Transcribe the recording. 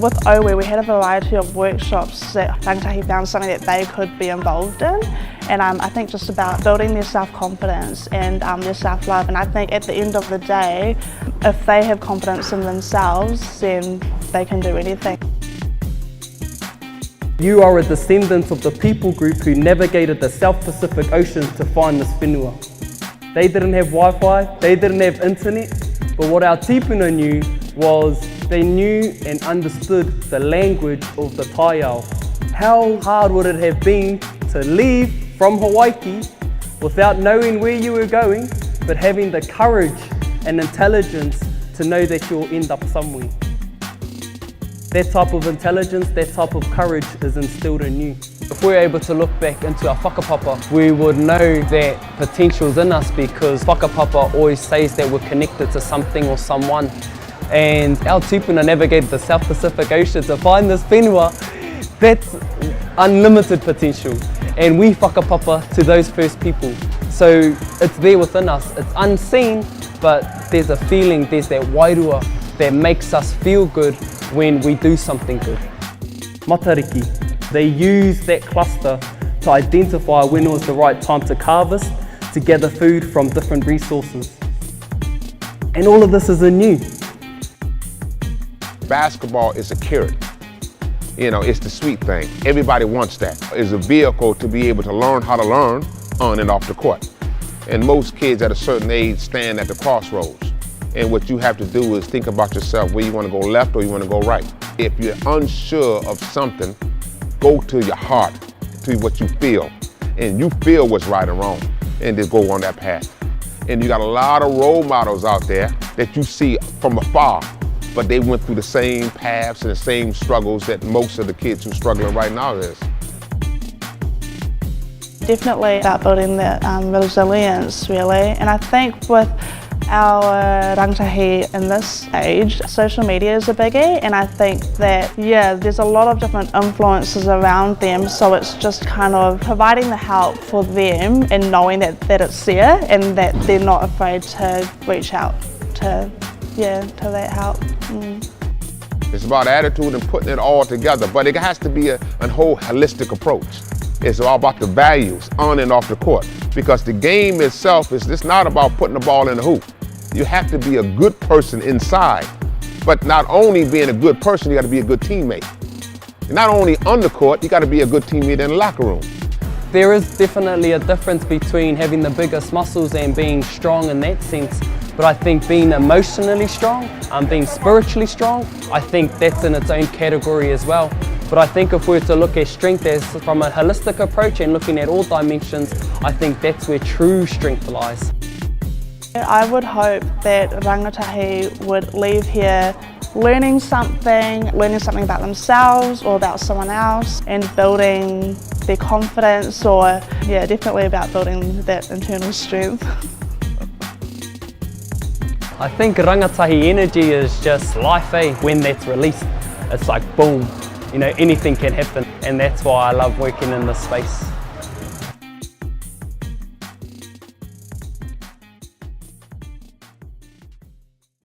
With OWE, we had a variety of workshops that Rangatahi found something that they could be involved in. And I think just about building their self-confidence and their self-love. And I think at the end of the day, if they have confidence in themselves, then they can do anything. You are a descendant of the people group who navigated the South Pacific Ocean to find this whenua. They didn't have Wi-Fi, they didn't have internet, but what our tupuna knew was they knew and understood the language of the taiao. How hard would it have been to leave from Hawaii without knowing where you were going, but having the courage and intelligence to know that you'll end up somewhere? That type of intelligence, that type of courage is instilled in you. If we're able to look back into our whakapapa, we would know that potential's in us because whakapapa always says that we're connected to something or someone. And our tupuna navigated the South Pacific Ocean to find this whenua. That's unlimited potential. And we whakapapa to those first people. So it's there within us. It's unseen, but there's a feeling, there's that wairua that makes us feel good when we do something good. Matariki, they use that cluster to identify when it was the right time to harvest, to gather food from different resources. And all of this is anew. Basketball is a carrot. You know, it's the sweet thing. Everybody wants that. It's a vehicle to be able to learn how to learn on and off the court. And most kids at a certain age stand at the crossroads. And what you have to do is think about yourself, where you want to go left or you want to go right. If you're unsure of something, go to your heart, to what you feel. And you feel what's right or wrong, and just go on that path. And you got a lot of role models out there that you see from afar, but they went through the same paths and the same struggles that most of the kids who are struggling right now is. Definitely about building the resilience, really. And I think with our rangatahi in this age, social media is a biggie, and I think that, yeah, there's a lot of different influences around them, so it's just kind of providing the help for them and knowing that it's there and that they're not afraid to reach out to that help. It's about attitude and putting it all together, but it has to be a whole holistic approach. It's all about the values on and off the court, because the game itself it's not about putting the ball in the hoop. You have to be a good person inside, but not only being a good person, you got to be a good teammate. And not only on the court, you got to be a good teammate in the locker room. There is definitely a difference between having the biggest muscles and being strong in that sense. But I think being emotionally strong, being spiritually strong, I think that's in its own category as well. But I think if we were to look at strength as from a holistic approach and looking at all dimensions, I think that's where true strength lies. I would hope that rangatahi would leave here learning something about themselves or about someone else, and building their confidence, or definitely about building that internal strength. I think rangatahi energy is just life, when that's released. It's like boom, you know, anything can happen, and that's why I love working in this space.